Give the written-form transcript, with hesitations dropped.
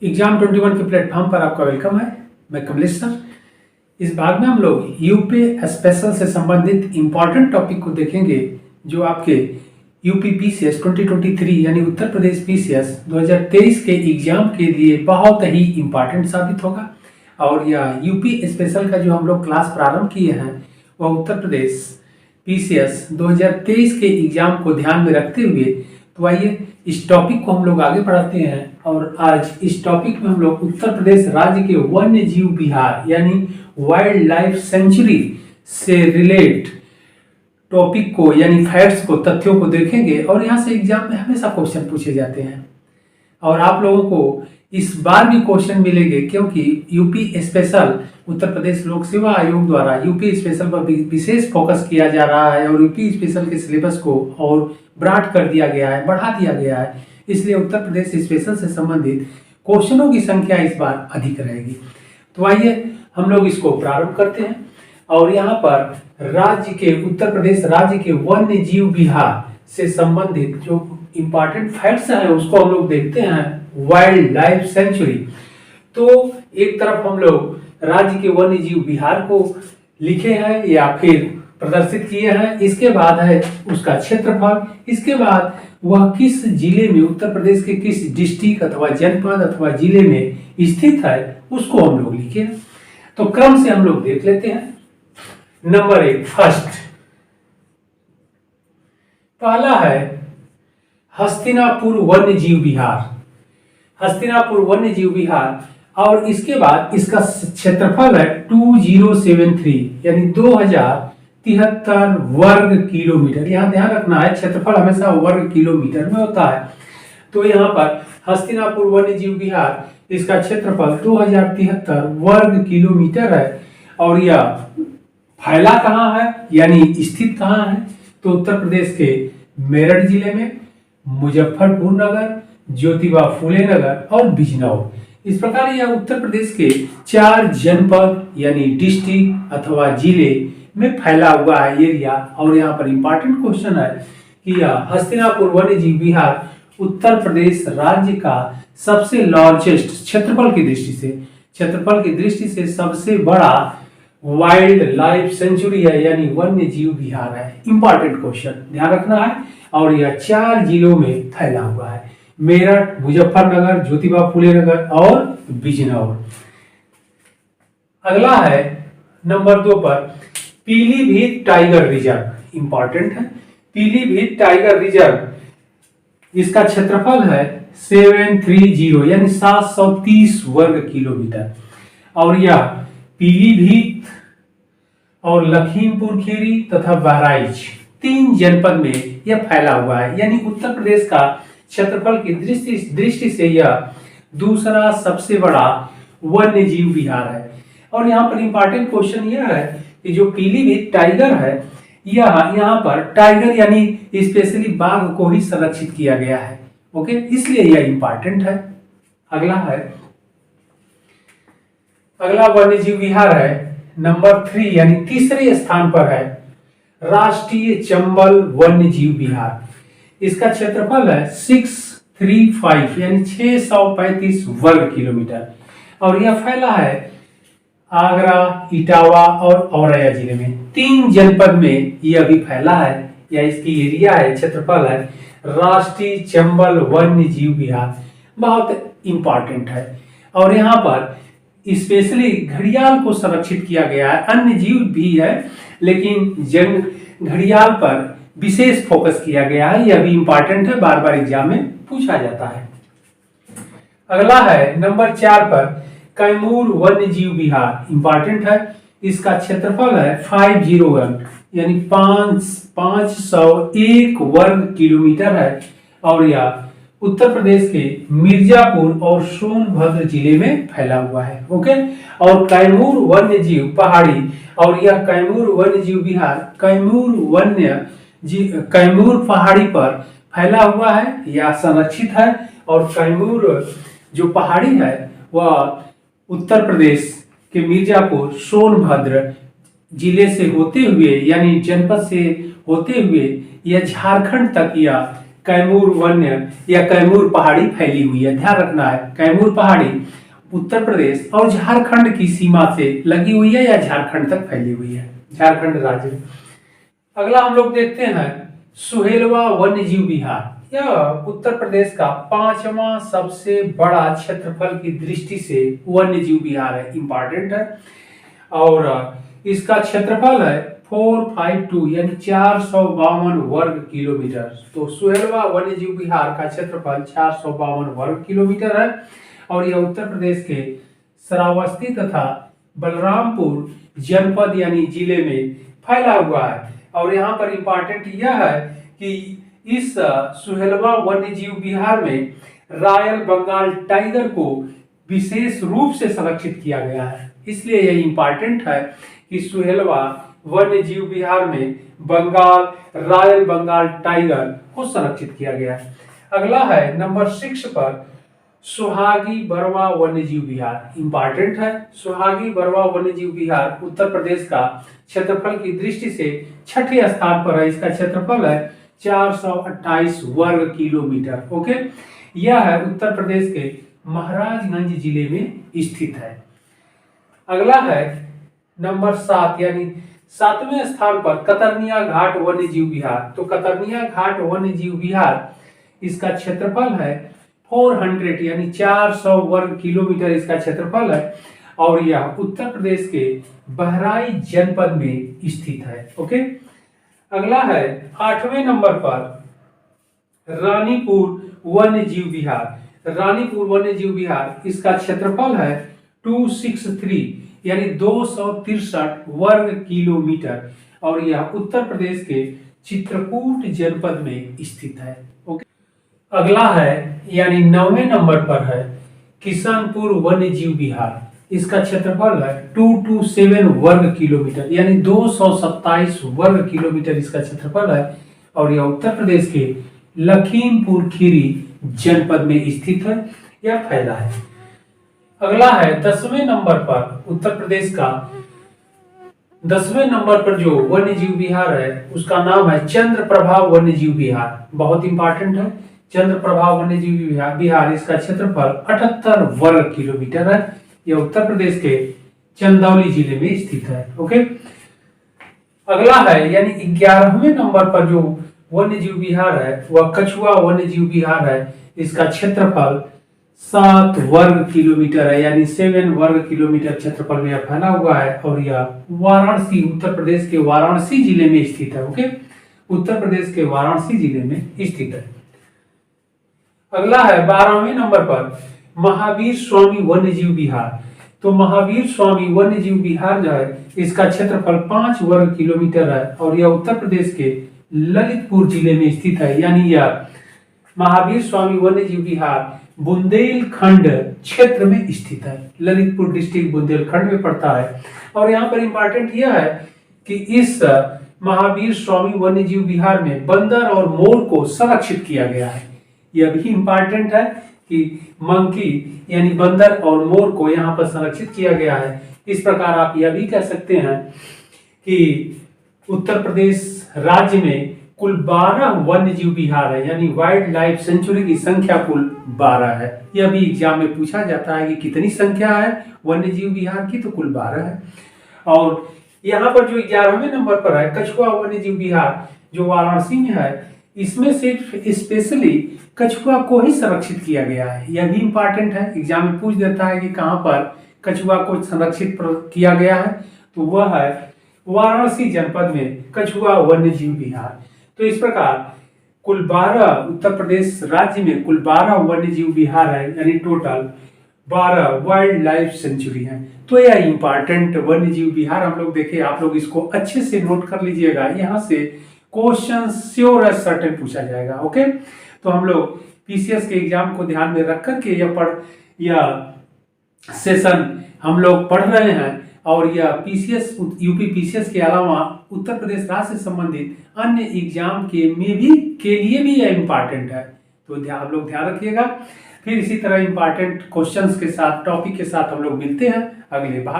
Exam 21 के platform पर आपका वेलकम है। मैं कमलेश सर। इस भाग में हम लोग यूपी स्पेशल से संबंधित इंपॉर्टेंट टॉपिक को देखेंगे जो आपके यूपी पीसीएस 2023 यानी उत्तर प्रदेश पीसीएस 2023 के एग्जाम के लिए बहुत ही इंपॉर्टेंट साबित होगा। और यह यूपी स्पेशल का जो हम लोग क्लास प्रारंभ किए हैं वह उत्तर प्रदेश पीसीएस 2023 के एग्जाम को ध्यान में रखते हुए, तो आइए इस टॉपिक को हम लोग आगे बढ़ाते हैं। और आज इस टॉपिक में हम लोग उत्तर प्रदेश राज्य के वन्य जीव विहार यानी वाइल्ड लाइफ सेंचुरी से रिलेट टॉपिक को यानी फैक्ट्स को, तथ्यों को देखेंगे। और यहाँ से एग्जाम में हमेशा क्वेश्चन पूछे जाते हैं और आप लोगों को इस बार भी क्वेश्चन मिलेंगे, क्योंकि यूपी स्पेशल उत्तर प्रदेश लोक सेवा आयोग द्वारा यूपी स्पेशल पर विशेष फोकस किया जा रहा है और यूपी स्पेशल के सिलेबस को और ब्रॉड कर दिया गया है, बढ़ा दिया गया है। इसलिए उत्तर प्रदेश स्पेशल से संबंधित क्वेश्चनों की संख्या इस बार अधिक रहेगी। तो आइए हम लोग इसको प्रारंभ करते हैं। और यहाँ पर राज्य के उत्तर प्रदेश राज्य के वन्य जीव विहार से संबंधित जो इंपॉर्टेंट फैक्ट्स हैं उसको हम लोग देखते हैं। वाइल्ड लाइफ सेंचुरी, तो एक तरफ हम लोग राज्य के वन्य जीव विहार को लिखे हैं या फिर प्रदर्शित किए हैं, इसके बाद है उसका क्षेत्रफल, इसके बाद वह किस जिले में, उत्तर प्रदेश के किस डिस्ट्रिक्ट अथवा जनपद अथवा जिले में स्थित है उसको हम लोग लिखे हैं। तो क्रम से हम लोग देख लेते हैं। नंबर 1 फर्स्ट, पहला है हस्तिनापुर वन्य जीव विहार। हस्तिनापुर वन्य जीव विहार, और इसके बाद इसका क्षेत्रफल है 2073 यानी 2073 वर्ग किलोमीटर। यहाँ ध्यान रखना है क्षेत्रफल हमेशा वर्ग किलोमीटर में होता है। तो यहाँ पर हस्तिनापुर वन्य जीव विहार, इसका क्षेत्रफल 2073 वर्ग किलोमीटर है। और यह फैला कहाँ है यानी स्थित कहाँ है, तो उत्तर प्रदेश के मेरठ जिले में, मुजफ्फरपुर नगर, ज्योतिबा फूले नगर और बिजनौर। इस प्रकार यह उत्तर प्रदेश के 4 जनपद यानी डिस्ट्रिक्ट अथवा जिले में फैला हुआ है एरिया। और यहाँ पर इंपॉर्टेंट क्वेश्चन है कि यह हस्तिनापुर वन्य जीव विहार उत्तर प्रदेश राज्य का सबसे लार्जेस्ट क्षेत्रफल की दृष्टि से सबसे बड़ा वाइल्ड लाइफ सेंचुरी है यानी वन्य जीव विहार है। इंपॉर्टेंट क्वेश्चन ध्यान रखना है। और यह 4 जिलों में फैला हुआ है, मेरठ, मुजफ्फरनगर, ज्योतिबा फूले नगर और बिजनौर। अगला है नंबर 2 पर पीलीभीत टाइगर रिजर्व। इंपॉर्टेंट है पीलीभीत टाइगर रिजर्व, इसका क्षेत्रफल है 730 यानी 730 वर्ग किलोमीटर। और यह पीलीभीत और लखीमपुर खीरी तथा बहराइच 3 जनपद में यह फैला हुआ है, यानी उत्तर प्रदेश का क्षेत्रफल की दृष्टि से यह दूसरा सबसे बड़ा वन्य जीव विहार है। और यहाँ पर इंपॉर्टेंट क्वेश्चन यह है कि जो पीलीभीत टाइगर है, यहाँ पर टाइगर यानी स्पेशली बाघ को ही संरक्षित किया गया है। ओके, इसलिए यह इंपॉर्टेंट है। अगला वन्य जीव विहार है नंबर 3 यानी तीसरे स्थान पर है राष्ट्रीय चंबल वन्य जीव विहार। इसका क्षेत्रफल है 635 यानी 635 वर्ग किलोमीटर। और यह फैला है आगरा, इटावा और औरैया जिले में 3 जनपद में यह भी फैला है, या इसकी एरिया है, क्षेत्रफल है राष्ट्रीय चंबल वन्य जीव विहार। बहुत इंपॉर्टेंट है। और यहाँ पर स्पेशली घड़ियाल को संरक्षित किया गया है, अन्य जीव भी है लेकिन घड़ियाल पर विशेष फोकस किया गया है। यह भी इंपॉर्टेंट है, बार बार एग्जाम में पूछा जाता है। अगला है नंबर 4 पर कैमूर वन्य जीव विहार। इंपॉर्टेंट है, इसका क्षेत्रफल है 501 यानी 501 वर्ग किलोमीटर है। और यह उत्तर प्रदेश के मिर्जापुर और सोनभद्र जिले में फैला हुआ है। ओके, और कैमूर वन्य जीव पहाड़ी, और यह कैमूर वन्य जीव विहार कैमूर पहाड़ी पर फैला हुआ है या संरक्षित है। और कैमूर जो पहाड़ी है वह उत्तर प्रदेश के मिर्जापुर, सोनभद्र जिले से होते हुए यानी जनपद से होते हुए यह झारखंड तक यह कैमूर वन्य या कैमूर पहाड़ी फैली हुई है। ध्यान रखना है, कैमूर पहाड़ी उत्तर प्रदेश और झारखंड की सीमा से लगी हुई है या झारखंड तक फैली हुई है, झारखंड राज्य में। अगला हम लोग देखते हैं सुहेलवा वन्यजीव विहार। यह उत्तर प्रदेश का 5वां सबसे बड़ा क्षेत्रफल की दृष्टि से वन्यजीव विहार है, इंपॉर्टेंट है। और इसका क्षेत्रफल है 452 यानी 452 वर्ग किलोमीटर। तो सुहेलवा वन्यजीव विहार का क्षेत्रफल 452 वर्ग किलोमीटर है और यह उत्तर प्रदेश के श्रावस्ती तथा बलरामपुर जनपद यानी जिले में फैला हुआ है। और यहाँ पर इंपॉर्टेंट यह है कि इस सुहेलवा वन्यजीव विहार में रॉयल बंगाल टाइगर को विशेष रूप से संरक्षित किया गया है। इसलिए यह इंपॉर्टेंट है कि सुहेलवा वन्यजीव विहार में रॉयल बंगाल टाइगर को संरक्षित किया गया है। अगला है नंबर 6 पर सुहागी बरवा वन्यजीव विहार, इंपॉर्टेंट है। सुहागी बरवा वन्यजीव विहार उत्तर प्रदेश का क्षेत्रफल की दृष्टि से 6ठे स्थान पर है। इसका क्षेत्रफल है 428 वर्ग किलोमीटर। ओके, यह है उत्तर प्रदेश के महाराजगंज जिले में स्थित है। अगला है नंबर 7 यानी 7वें स्थान पर कतरनिया घाट वन्यजीव विहार। तो कतरनिया घाट वन्यजीव विहार, इसका क्षेत्रफल है 400 यानी 400 वर्ग किलोमीटर इसका क्षेत्रफल है और यह उत्तर प्रदेश के बहराइच जनपद में स्थित है। ओके, अगला है 8वें नंबर पर रानीपुर वन्यजीव विहार। रानीपुर वन्यजीव विहार, इसका क्षेत्रफल है 263 यानी 263 वर्ग किलोमीटर और यह उत्तर प्रदेश के चित्रकूट जनपद में स्थित है। ओके, अगला है यानी 9वें नंबर पर है किशनपुर वन्यजीव विहार। इसका क्षेत्रफल है 227 वर्ग किलोमीटर यानी 227 वर्ग किलोमीटर इसका क्षेत्रफल है और यह उत्तर प्रदेश के लखीमपुर खीरी जनपद में स्थित है, यह फैला है। अगला है 10वें नंबर पर उत्तर प्रदेश का 10वें नंबर पर जो वन्यजीव विहार है उसका नाम है चंद्रप्रभा वन्यजीव विहार। बहुत इंपॉर्टेंट है, चंद्रप्रभा वन्यजीव विहार, इसका क्षेत्रफल 78 वर्ग किलोमीटर है। यह उत्तर प्रदेश के चंदौली जिले में स्थित है। ओके, अगला है यानी 11वें नंबर पर जो वन्यजीव विहार है वह कछुआ वन्यजीव विहार है। इसका क्षेत्रफल 7 वर्ग किलोमीटर है यानी 7 वर्ग किलोमीटर क्षेत्रफल में फैला हुआ है और यह वाराणसी, उत्तर प्रदेश के वाराणसी जिले में स्थित है। ओके, उत्तर प्रदेश के वाराणसी जिले में स्थित है। अगला है 12वें नंबर पर महावीर स्वामी वन्यजीव विहार। तो महावीर स्वामी वन्यजीव विहार जो है इसका क्षेत्रफल 5 वर्ग किलोमीटर है और यह उत्तर प्रदेश के ललितपुर जिले में स्थित है। यानी यह महावीर स्वामी वन्यजीव विहार बुंदेलखंड क्षेत्र में स्थित है, ललितपुर डिस्ट्रिक्ट बुंदेलखंड में पड़ता है। और यहाँ पर इंपॉर्टेंट यह है कि इस महावीर स्वामी वन्यजीव विहार में बंदर और मोर को संरक्षित किया गया है। यह भी इंपॉर्टेंट है कि मंकी यानी बंदर और मोर को यहाँ पर संरक्षित किया गया है। इस प्रकार आप यह भी कह सकते हैं कि उत्तर प्रदेश राज्य में कुल 12 वन्यजीव विहार है यानी वाइल्ड लाइफ सेंचुरी की संख्या कुल 12 है। यह भी एग्जाम में पूछा जाता है कि कितनी संख्या है वन्यजीव विहार की, तो कुल 12 है। और यहाँ पर जो 11वें नंबर पर है कछुआ वन्यजीव विहार जो वाराणसी में है, इसमें सिर्फ स्पेशली कछुआ को ही संरक्षित किया गया है। यह भी इंपॉर्टेंट है, एग्जाम में पूछ देता है कि कहाँ पर कछुआ को संरक्षित किया गया है, तो वह है वाराणसी जनपद में कछुआ वन्यजीव विहार। तो इस प्रकार कुल 12 उत्तर प्रदेश राज्य में कुल 12 वन्यजीव विहार है यानी टोटल 12 वाइल्ड लाइफ सेंचुरी है। तो यह इंपॉर्टेंट वन्यजीव विहार हम लोग देखे, आप लोग इसको अच्छे से नोट कर लीजिएगा, यहाँ से क्वेश्चन श्योर एज सर्टेन पूछा जाएगा। ओके, तो हम लोग पीसीएस के एग्जाम को ध्यान में रख करके यह सेशन हम लोग पढ़ रहे हैं और यह पीसीएस यूपी पीसीएस के अलावा उत्तर प्रदेश राज्य से संबंधित अन्य एग्जाम के लिए भी यह इंपॉर्टेंट है। तो आप लोग ध्यान रखिएगा। फिर इसी तरह इंपॉर्टेंट क्वेश्चंस के साथ, टॉपिक के साथ हम लोग मिलते हैं अगले बार।